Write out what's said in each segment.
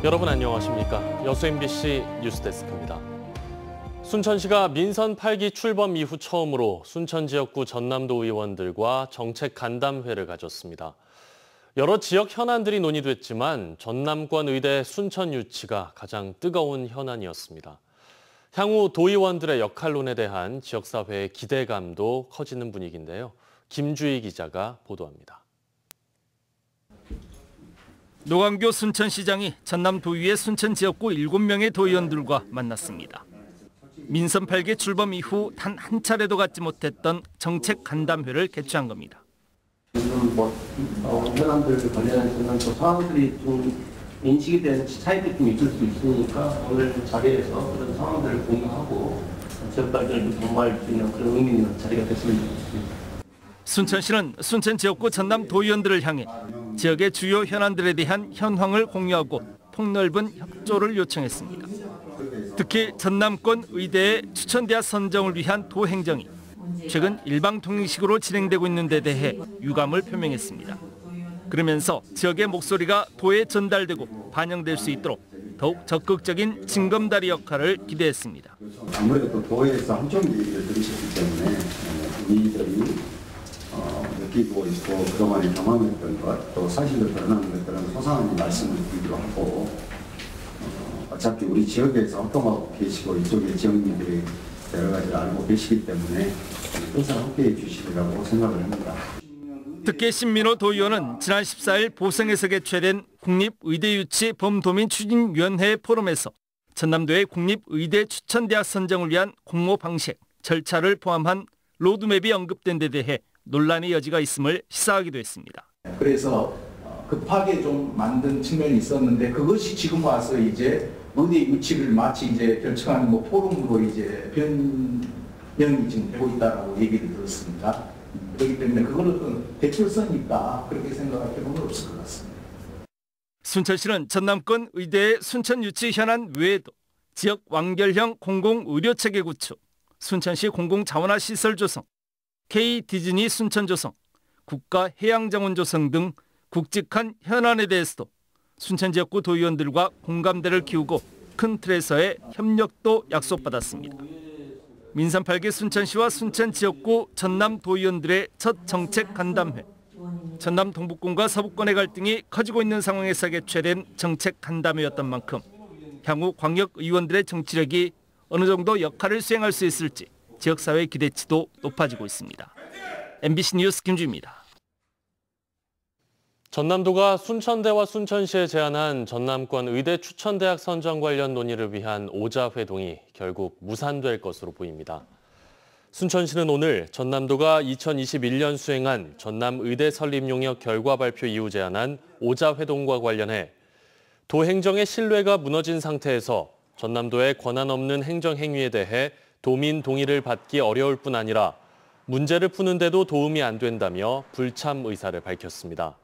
여러분 안녕하십니까? 여수 MBC 뉴스데스크입니다. 순천시가 민선 8기 출범 이후 처음으로 순천 지역구 전남도 의원들과 정책 간담회를 가졌습니다. 여러 지역 현안들이 논의됐지만 전남권 의대 순천 유치가 가장 뜨거운 현안이었습니다. 향후 도의원들의 역할론에 대한 지역사회의 기대감도 커지는 분위기인데요. 김주희 기자가 보도합니다. 노광교 순천시장이 전남도의회 순천 지역구 7명의 도의원들과 만났습니다. 민선 8기 출범 이후 단 한 차례도 갖지 못했던 정책 간담회를 개최한 겁니다. 지금 현안들 관련해서는 또 상황들이 좀 인식이 된 차이도 좀 있을 수 있으니까 오늘 자리에서 그런 상황들을 공유하고 지역 발전을 도모할 수 있는 그런 의미 있는 자리가 됐으면 좋겠습니다. 순천시는 순천 지역구 전남 도의원들을 향해 지역의 주요 현안들에 대한 현황을 공유하고 폭넓은 협조를 요청했습니다. 특히 전남권 의대의 추천대학 선정을 위한 도행정이 최근 일방통행식으로 진행되고 있는 데 대해 유감을 표명했습니다. 그러면서 지역의 목소리가 도에 전달되고 반영될 수 있도록 더욱 적극적인 징검다리 역할을 기대했습니다. 아무래도 또 도에서 한쪽 얘기를 들으셨기 때문에 이들이 느끼고 있고 그동안에 경험했던 것, 또 사실로 드러나는 것들은 소상하게 말씀을 드리기로 하고 어차피 우리 지역에서 활동하고 계시고 이쪽에 지역민들이 여러 가지를 알고 계시기 때문에 항상 함께해 주시리라고 생각을 합니다. 특히 신민호 도의원은 지난 14일 보성에서 개최된 국립의대유치 범도민추진위원회 포럼에서 전남도의 국립의대 추천대학 선정을 위한 공모 방식, 절차를 포함한 로드맵이 언급된 데 대해 논란의 여지가 있음을 시사하기도 했습니다. 그래서 급하게 좀 만든 측면이 있었는데 그것이 지금 와서 이제 의대 유치를 마치 이제 결정하는 포럼으로 이제 변형이 지금 되고 있다라고 얘기를 들었습니다. 그렇기 때문에 그걸 어떤 대표성이니까 그렇게 생각할 필요는 없을 것 같습니다. 순천시는 전남권 의대의 순천 유치 현안 외에도 지역 완결형 공공의료체계 구축, 순천시 공공자원화 시설 조성, K-디즈니 순천 조성, 국가해양정원 조성 등 굵직한 현안에 대해서도 순천 지역구 도의원들과 공감대를 키우고 큰 틀에서의 협력도 약속받았습니다. 민선 8기 순천시와 순천 지역구 전남 도의원들의 첫 정책 간담회. 전남 동북권과 서북권의 갈등이 커지고 있는 상황에서 개최된 정책 간담회였던 만큼 향후 광역의원들의 정치력이 어느 정도 역할을 수행할 수 있을지 지역사회 기대치도 높아지고 있습니다. MBC 뉴스 김주희입니다. 전남도가 순천대와 순천시에 제안한 전남권 의대 추천대학 선정 관련 논의를 위한 오자회동이 결국 무산될 것으로 보입니다. 순천시는 오늘 전남도가 2021년 수행한 전남의대 설립 용역 결과 발표 이후 제안한 오자회동과 관련해 도 행정의 신뢰가 무너진 상태에서 전남도의 권한 없는 행정행위에 대해 도민 동의를 받기 어려울 뿐 아니라 문제를 푸는 데도 도움이 안 된다며 불참 의사를 밝혔습니다.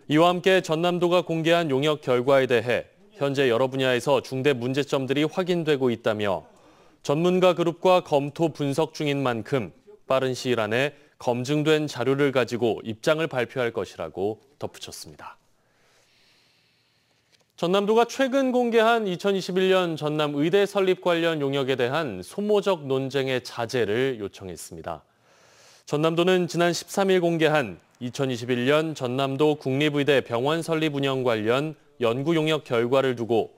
이와 함께 전남도가 공개한 용역 결과에 대해 현재 여러 분야에서 중대 문제점들이 확인되고 있다며 전문가 그룹과 검토 분석 중인 만큼 빠른 시일 안에 검증된 자료를 가지고 입장을 발표할 것이라고 덧붙였습니다. 전남도가 최근 공개한 2021년 전남 의대 설립 관련 용역에 대한 소모적 논쟁의 자제를 요청했습니다. 전남도는 지난 13일 공개한 2021년 전남도 국립의대 병원 설립 운영 관련 연구 용역 결과를 두고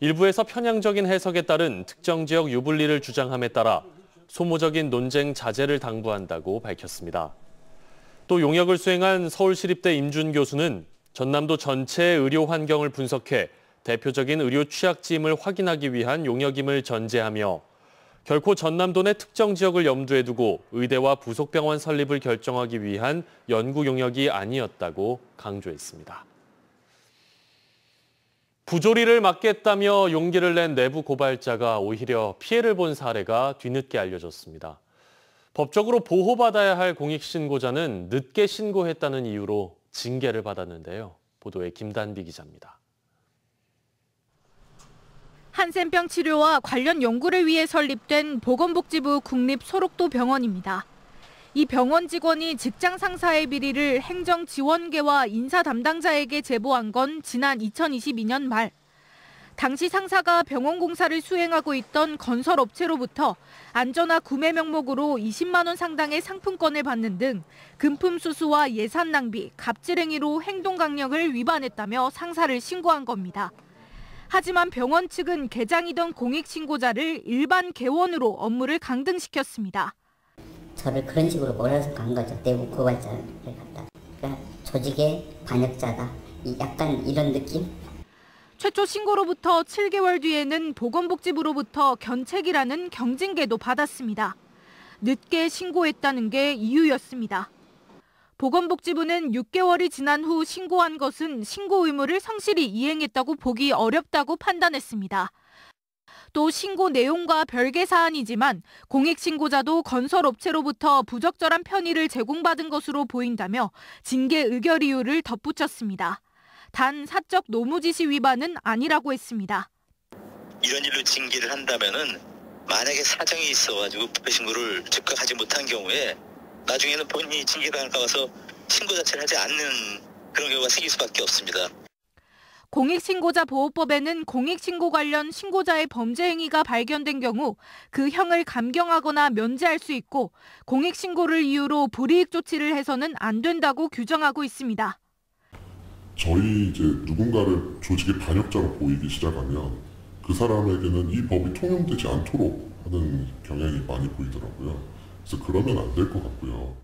일부에서 편향적인 해석에 따른 특정 지역 유불리를 주장함에 따라 소모적인 논쟁 자제를 당부한다고 밝혔습니다. 또 용역을 수행한 서울시립대 임준 교수는 전남도 전체의 의료 환경을 분석해 대표적인 의료 취약지임을 확인하기 위한 용역임을 전제하며 결코 전남도 내 특정 지역을 염두에 두고 의대와 부속병원 설립을 결정하기 위한 연구 용역이 아니었다고 강조했습니다. 부조리를 막겠다며 용기를 낸 내부 고발자가 오히려 피해를 본 사례가 뒤늦게 알려졌습니다. 법적으로 보호받아야 할 공익신고자는 늦게 신고했다는 이유로 징계를 받았는데요. 보도에 김단비 기자입니다. 한센병 치료와 관련 연구를 위해 설립된 보건복지부 국립소록도 병원입니다. 이 병원 직원이 직장 상사의 비리를 행정지원계와 인사 담당자에게 제보한 건 지난 2022년 말. 당시 상사가 병원 공사를 수행하고 있던 건설업체로부터 안전화 구매 명목으로 20만 원 상당의 상품권을 받는 등 금품 수수와 예산 낭비, 갑질 행위로 행동 강령을 위반했다며 상사를 신고한 겁니다. 하지만 병원 측은 개장이던 공익신고자를 일반 개원으로 업무를 강등시켰습니다. 저를 그런 식으로 몰아서 간 거죠. 내부 고발자를 갖다. 그러니까 조직의 반역자다. 약간 이런 느낌? 최초 신고로부터 7개월 뒤에는 보건복지부로부터 견책이라는 경징계도 받았습니다. 늦게 신고했다는 게 이유였습니다. 보건복지부는 6개월이 지난 후 신고한 것은 신고 의무를 성실히 이행했다고 보기 어렵다고 판단했습니다. 또 신고 내용과 별개 사안이지만 공익신고자도 건설업체로부터 부적절한 편의를 제공받은 것으로 보인다며 징계 의결 이유를 덧붙였습니다. 단 사적 노무지시 위반은 아니라고 했습니다. 이런 일로 징계를 한다면은 만약에 사정이 있어가지고 부패 신고를 즉각 하지 못한 경우에 나중에는 본인이 징계가 가서 신고 자체를 하지 않는 그런 경우가 생길 수밖에 없습니다. 공익신고자 보호법에는 공익신고 관련 신고자의 범죄 행위가 발견된 경우 그 형을 감경하거나 면제할 수 있고 공익신고를 이유로 불이익 조치를 해서는 안 된다고 규정하고 있습니다. 저희 이제 누군가를 조직의 반역자로 보이기 시작하면 그 사람에게는 이 법이 통용되지 않도록 하는 경향이 많이 보이더라고요. 그래서 그러면 안 될 것 같고요.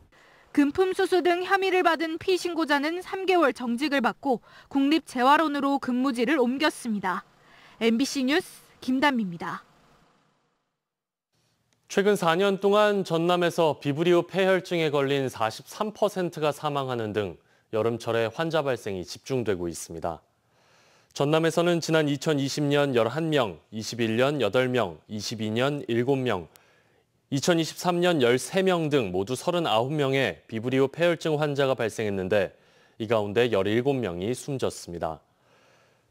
금품 수수 등 혐의를 받은 피신고자는 3개월 정직을 받고 국립재활원으로 근무지를 옮겼습니다. MBC 뉴스 김단비입니다. 최근 4년 동안 전남에서 비브리오 폐혈증에 걸린 43%가 사망하는 등 여름철에 환자 발생이 집중되고 있습니다. 전남에서는 지난 2020년 11명, 21년 8명, 22년 7명, 2023년 13명 등 모두 39명의 비브리오 폐혈증 환자가 발생했는데 이 가운데 17명이 숨졌습니다.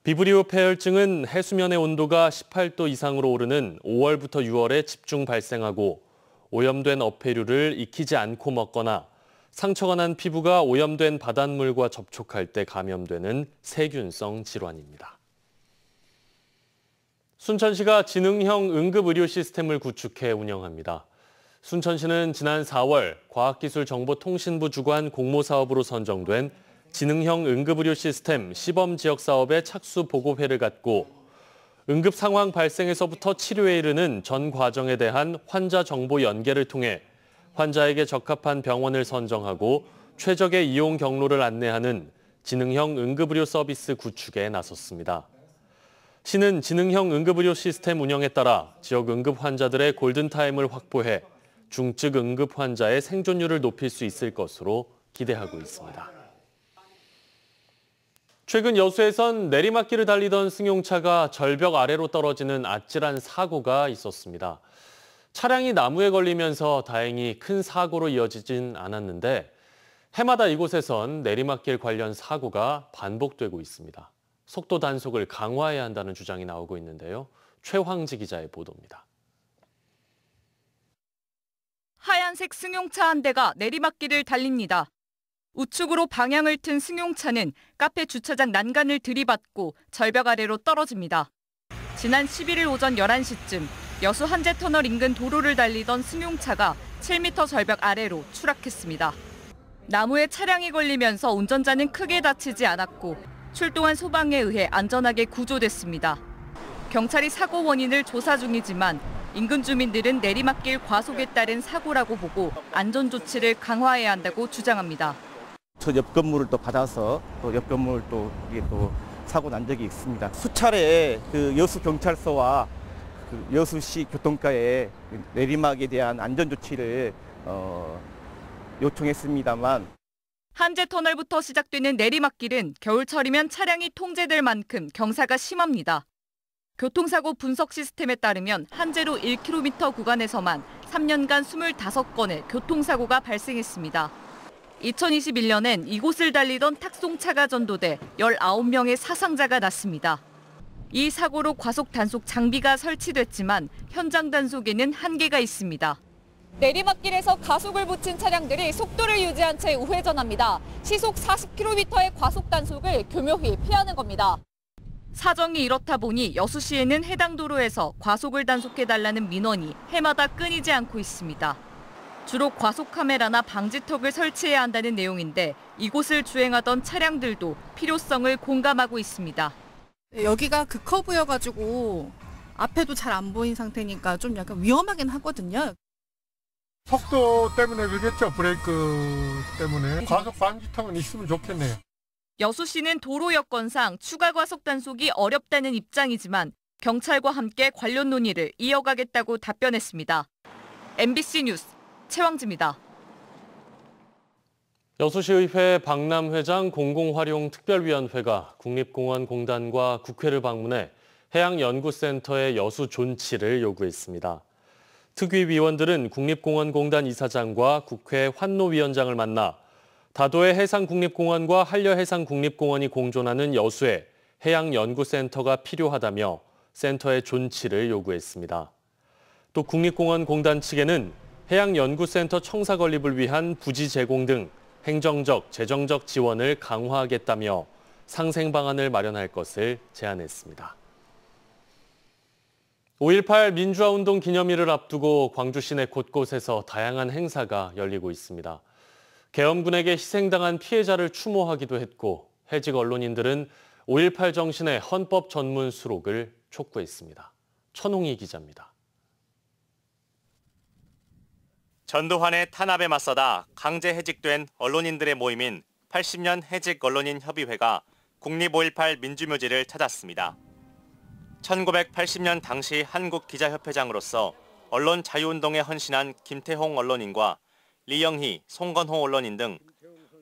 비브리오 폐혈증은 해수면의 온도가 18도 이상으로 오르는 5월부터 6월에 집중 발생하고 오염된 어패류를 익히지 않고 먹거나 상처가 난 피부가 오염된 바닷물과 접촉할 때 감염되는 세균성 질환입니다. 순천시가 지능형 응급의료 시스템을 구축해 운영합니다. 순천시는 지난 4월 과학기술정보통신부 주관 공모사업으로 선정된 지능형 응급의료 시스템 시범지역사업의 착수 보고회를 갖고 응급 상황 발생에서부터 치료에 이르는 전 과정에 대한 환자 정보 연계를 통해 환자에게 적합한 병원을 선정하고 최적의 이용 경로를 안내하는 지능형 응급의료 서비스 구축에 나섰습니다. 시는 지능형 응급의료 시스템 운영에 따라 지역 응급 환자들의 골든타임을 확보해 중증 응급 환자의 생존율을 높일 수 있을 것으로 기대하고 있습니다. 최근 여수에선 내리막길을 달리던 승용차가 절벽 아래로 떨어지는 아찔한 사고가 있었습니다. 차량이 나무에 걸리면서 다행히 큰 사고로 이어지진 않았는데 해마다 이곳에선 내리막길 관련 사고가 반복되고 있습니다. 속도 단속을 강화해야 한다는 주장이 나오고 있는데요. 최황지 기자의 보도입니다. 하얀색 승용차 한 대가 내리막길을 달립니다. 우측으로 방향을 튼 승용차는 카페 주차장 난간을 들이받고 절벽 아래로 떨어집니다. 지난 11일 오전 11시쯤 여수 한제터널 인근 도로를 달리던 승용차가 7m 절벽 아래로 추락했습니다. 나무에 차량이 걸리면서 운전자는 크게 다치지 않았고 출동한 소방에 의해 안전하게 구조됐습니다. 경찰이 사고 원인을 조사 중이지만 인근 주민들은 내리막길 과속에 따른 사고라고 보고 안전 조치를 강화해야 한다고 주장합니다. 저 옆 건물을 또 받아서 또 옆 건물 또 이게 또 사고 난 적이 있습니다. 수차례 그 여수 경찰서와 그 여수시 교통과에 내리막에 대한 안전 조치를 요청했습니다만 한제터널부터 시작되는 내리막길은 겨울철이면 차량이 통제될 만큼 경사가 심합니다. 교통사고 분석 시스템에 따르면 한제로 1km 구간에서만 3년간 25건의 교통사고가 발생했습니다. 2021년엔 이곳을 달리던 탁송차가 전도돼 19명의 사상자가 났습니다. 이 사고로 과속 단속 장비가 설치됐지만 현장 단속에는 한계가 있습니다. 내리막길에서 가속을 붙인 차량들이 속도를 유지한 채 우회전합니다. 시속 40km의 과속 단속을 교묘히 피하는 겁니다. 사정이 이렇다 보니 여수시에는 해당 도로에서 과속을 단속해달라는 민원이 해마다 끊이지 않고 있습니다. 주로 과속 카메라나 방지턱을 설치해야 한다는 내용인데 이곳을 주행하던 차량들도 필요성을 공감하고 있습니다. 여기가 급커브여가지고 앞에도 잘 안 보인 상태니까 좀 약간 위험하긴 하거든요. 속도 때문에 그러겠죠. 브레이크 때문에. 과속 방지턱은 있으면 좋겠네요. 여수시는 도로 여건상 추가 과속 단속이 어렵다는 입장이지만 경찰과 함께 관련 논의를 이어가겠다고 답변했습니다. MBC 뉴스 최왕지입니다. 여수시의회 박남회장 공공활용특별위원회가 국립공원공단과 국회를 방문해 해양연구센터의 여수 존치를 요구했습니다. 특위위원들은 국립공원공단 이사장과 국회 환노위원장을 만나 다도해 해상국립공원과 한려해상국립공원이 공존하는 여수에 해양연구센터가 필요하다며 센터의 존치를 요구했습니다. 또 국립공원공단 측에는 해양연구센터 청사 건립을 위한 부지 제공 등 행정적, 재정적 지원을 강화하겠다며 상생 방안을 마련할 것을 제안했습니다. 5.18 민주화운동 기념일을 앞두고 광주 시내 곳곳에서 다양한 행사가 열리고 있습니다. 계엄군에게 희생당한 피해자를 추모하기도 했고 해직 언론인들은 5.18 정신의 헌법 전문 수록을 촉구했습니다. 천홍희 기자입니다. 전두환의 탄압에 맞서다 강제 해직된 언론인들의 모임인 80년 해직 언론인 협의회가 국립 5.18 민주묘지를 찾았습니다. 1980년 당시 한국기자협회장으로서 언론 자유운동에 헌신한 김태홍 언론인과 리영희, 송건호 언론인 등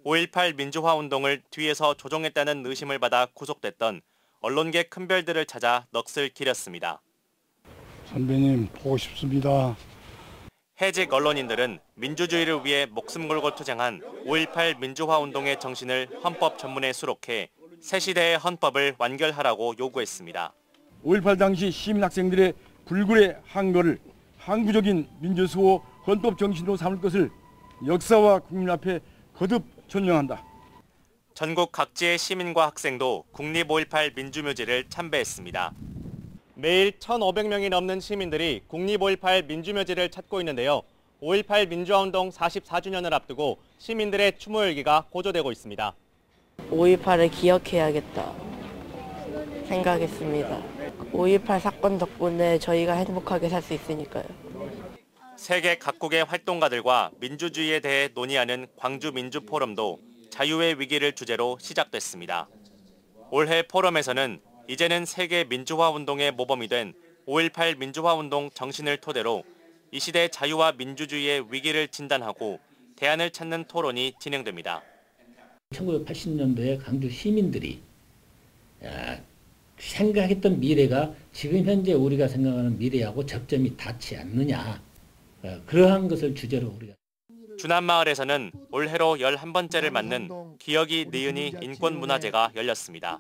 5.18 민주화운동을 뒤에서 조종했다는 의심을 받아 구속됐던 언론계 큰별들을 찾아 넋을 기렸습니다. 선배님 보고 싶습니다. 해직 언론인들은 민주주의를 위해 목숨 걸고 투쟁한 5.18 민주화운동의 정신을 헌법 전문에 수록해 새 시대의 헌법을 완결하라고 요구했습니다. 5.18 당시 시민학생들의 불굴의 항거를 항구적인 민주수호 헌법 정신으로 삼을 것을 역사와 국민 앞에 거듭 전명한다. 전국 각지의 시민과 학생도 국립 5.18 민주묘지를 참배했습니다. 매일 1,500명이 넘는 시민들이 국립 5.18 민주묘지를 찾고 있는데요. 5.18 민주화운동 44주년을 앞두고 시민들의 추모 열기가 고조되고 있습니다. 5.18을 기억해야겠다 생각했습니다. 5.18 사건 덕분에 저희가 행복하게 살 수 있으니까요. 세계 각국의 활동가들과 민주주의에 대해 논의하는 광주 민주포럼도 자유의 위기를 주제로 시작됐습니다. 올해 포럼에서는 이제는 세계 민주화 운동의 모범이 된 5.18 민주화 운동 정신을 토대로 이 시대 자유와 민주주의의 위기를 진단하고 대안을 찾는 토론이 진행됩니다. 1980년도에 광주 시민들이 생각했던 미래가 지금 현재 우리가 생각하는 미래하고 접점이 닿지 않느냐. 그러한 것을 주제로 우리가. 주남마을에서는 올해로 11번째를 맞는 기억이 니은이 인권문화제가 열렸습니다.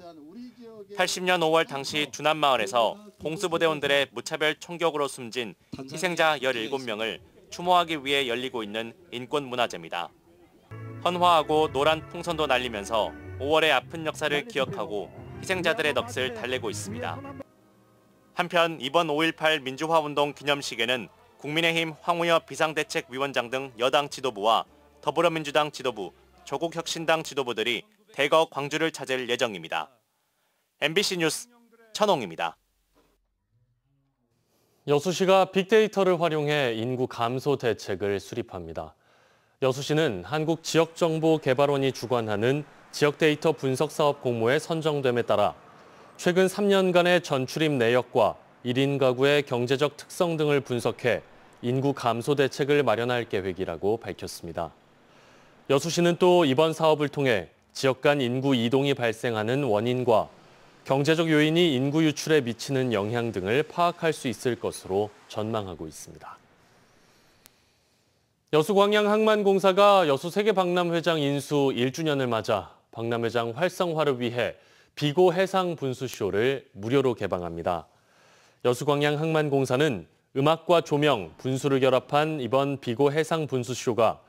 80년 5월 당시 주남마을에서 공수부대원들의 무차별 총격으로 숨진 희생자 17명을 추모하기 위해 열리고 있는 인권문화제입니다. 헌화하고 노란 풍선도 날리면서 5월의 아픈 역사를 기억하고 희생자들의 넋을 달래고 있습니다. 한편 이번 5.18 민주화운동 기념식에는 국민의힘 황우여 비상대책위원장 등 여당 지도부와 더불어민주당 지도부, 조국혁신당 지도부들이 대거 광주를 찾을 예정입니다. MBC 뉴스 천홍입니다. 여수시가 빅데이터를 활용해 인구 감소 대책을 수립합니다. 여수시는 한국지역정보개발원이 주관하는 지역데이터 분석 사업 공모에 선정됨에 따라 최근 3년간의 전출입 내역과 1인 가구의 경제적 특성 등을 분석해 인구 감소 대책을 마련할 계획이라고 밝혔습니다. 여수시는 또 이번 사업을 통해 지역 간 인구 이동이 발생하는 원인과 경제적 요인이 인구 유출에 미치는 영향 등을 파악할 수 있을 것으로 전망하고 있습니다. 여수광양항만공사가 여수세계박람회장 인수 1주년을 맞아 박람회장 활성화를 위해 비고 해상 분수쇼를 무료로 개방합니다. 여수광양항만공사는 음악과 조명, 분수를 결합한 이번 비고 해상 분수쇼가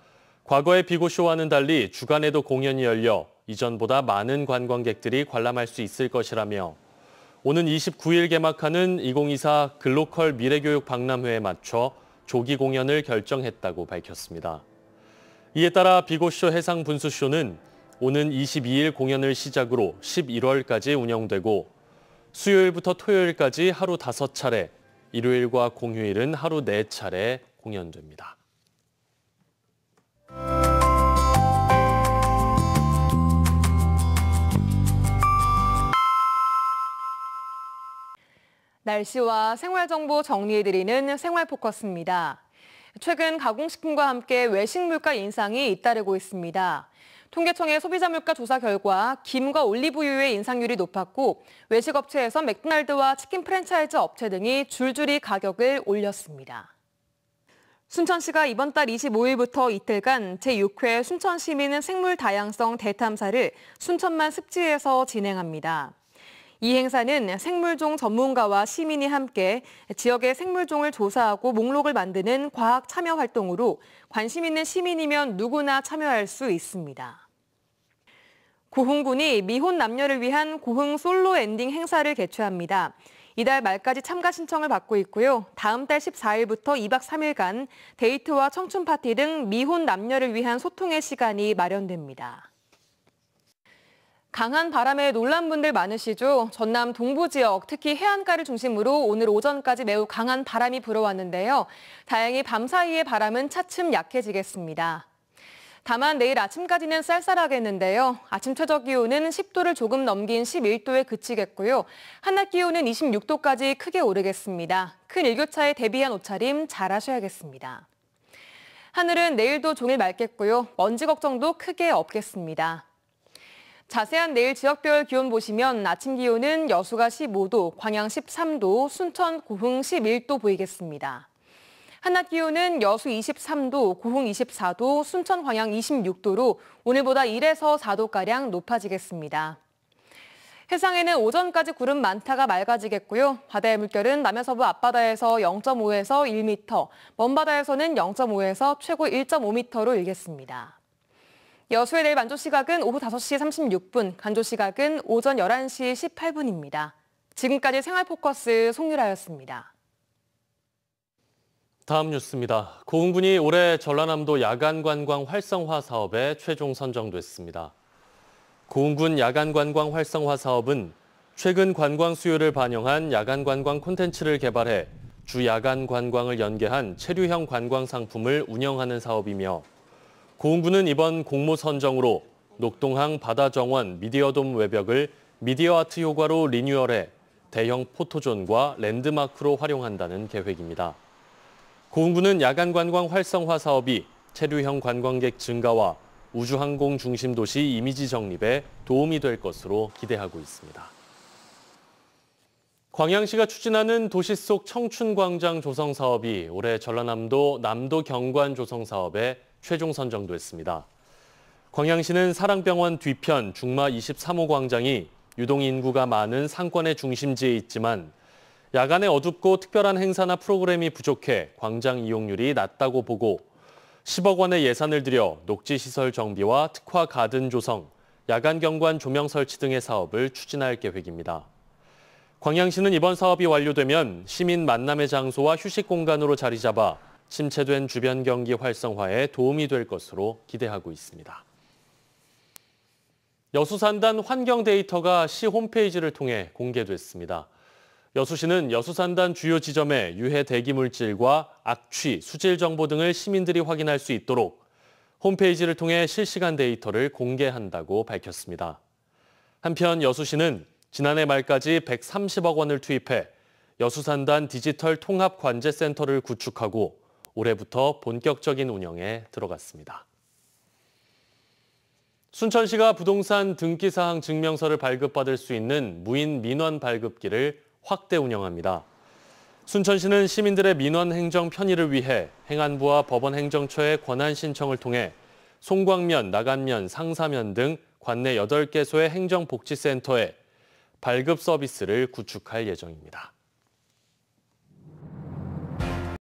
과거의 비고쇼와는 달리 주간에도 공연이 열려 이전보다 많은 관광객들이 관람할 수 있을 것이라며 오는 29일 개막하는 2024 글로컬 미래교육 박람회에 맞춰 조기 공연을 결정했다고 밝혔습니다. 이에 따라 비고쇼 해상 분수쇼는 오는 22일 공연을 시작으로 11월까지 운영되고 수요일부터 토요일까지 하루 5차례, 일요일과 공휴일은 하루 4차례 공연됩니다. 날씨와 생활정보 정리해드리는 생활포커스입니다. 최근 가공식품과 함께 외식 물가 인상이 잇따르고 있습니다. 통계청의 소비자 물가 조사 결과 김과 올리브유의 인상률이 높았고 외식업체에서 맥도날드와 치킨 프랜차이즈 업체 등이 줄줄이 가격을 올렸습니다. 순천시가 이번 달 25일부터 이틀간 제6회 순천시민 생물 다양성 대탐사를 순천만 습지에서 진행합니다. 이 행사는 생물종 전문가와 시민이 함께 지역의 생물종을 조사하고 목록을 만드는 과학 참여 활동으로 관심 있는 시민이면 누구나 참여할 수 있습니다. 고흥군이 미혼 남녀를 위한 고흥 솔로 엔딩 행사를 개최합니다. 이달 말까지 참가 신청을 받고 있고요. 다음 달 14일부터 2박 3일간 데이트와 청춘 파티 등 미혼 남녀를 위한 소통의 시간이 마련됩니다. 강한 바람에 놀란 분들 많으시죠? 전남 동부 지역, 특히 해안가를 중심으로 오늘 오전까지 매우 강한 바람이 불어왔는데요. 다행히 밤사이에 바람은 차츰 약해지겠습니다. 다만 내일 아침까지는 쌀쌀하겠는데요. 아침 최저 기온은 10도를 조금 넘긴 11도에 그치겠고요. 한낮 기온은 26도까지 크게 오르겠습니다. 큰 일교차에 대비한 옷차림 잘 하셔야겠습니다. 하늘은 내일도 종일 맑겠고요. 먼지 걱정도 크게 없겠습니다. 자세한 내일 지역별 기온 보시면 아침 기온은 여수가 15도, 광양 13도, 순천, 고흥 11도 보이겠습니다. 한낮 기온은 여수 23도, 고흥 24도, 순천, 광양 26도로 오늘보다 1에서 4도가량 높아지겠습니다. 해상에는 오전까지 구름 많다가 맑아지겠고요. 바다의 물결은 남해서부 앞바다에서 0.5에서 1m, 먼바다에서는 0.5에서 최고 1.5m로 일겠습니다. 여수의 내일 만조 시각은 오후 5시 36분, 간조 시각은 오전 11시 18분입니다. 지금까지 생활포커스 송유라였습니다. 다음 뉴스입니다. 고흥군이 올해 전라남도 야간관광 활성화 사업에 최종 선정됐습니다. 고흥군 야간관광 활성화 사업은 최근 관광 수요를 반영한 야간관광 콘텐츠를 개발해 주 야간관광을 연계한 체류형 관광 상품을 운영하는 사업이며 고흥군은 이번 공모 선정으로 녹동항 바다정원 미디어돔 외벽을 미디어 아트 효과로 리뉴얼해 대형 포토존과 랜드마크로 활용한다는 계획입니다. 고흥군은 야간관광 활성화 사업이 체류형 관광객 증가와 우주항공 중심 도시 이미지 정립에 도움이 될 것으로 기대하고 있습니다. 광양시가 추진하는 도시 속 청춘광장 조성 사업이 올해 전라남도 남도 경관 조성 사업에 최종 선정됐습니다. 광양시는 사랑병원 뒤편 중마 23호 광장이 유동 인구가 많은 상권의 중심지에 있지만 야간에 어둡고 특별한 행사나 프로그램이 부족해 광장 이용률이 낮다고 보고 10억 원의 예산을 들여 녹지시설 정비와 특화 가든 조성, 야간 경관 조명 설치 등의 사업을 추진할 계획입니다. 광양시는 이번 사업이 완료되면 시민 만남의 장소와 휴식 공간으로 자리 잡아 침체된 주변 경기 활성화에 도움이 될 것으로 기대하고 있습니다. 여수산단 환경 데이터가 시 홈페이지를 통해 공개됐습니다. 여수시는 여수산단 주요 지점의 유해 대기물질과 악취, 수질 정보 등을 시민들이 확인할 수 있도록 홈페이지를 통해 실시간 데이터를 공개한다고 밝혔습니다. 한편 여수시는 지난해 말까지 130억 원을 투입해 여수산단 디지털 통합관제센터를 구축하고 올해부터 본격적인 운영에 들어갔습니다. 순천시가 부동산 등기사항 증명서를 발급받을 수 있는 무인 민원 발급기를 확대 운영합니다. 순천시는 시민들의 민원 행정 편의를 위해 행안부와 법원행정처의 권한 신청을 통해 송광면, 나간면, 상사면 등 관내 8개소의 행정복지센터에 발급 서비스를 구축할 예정입니다.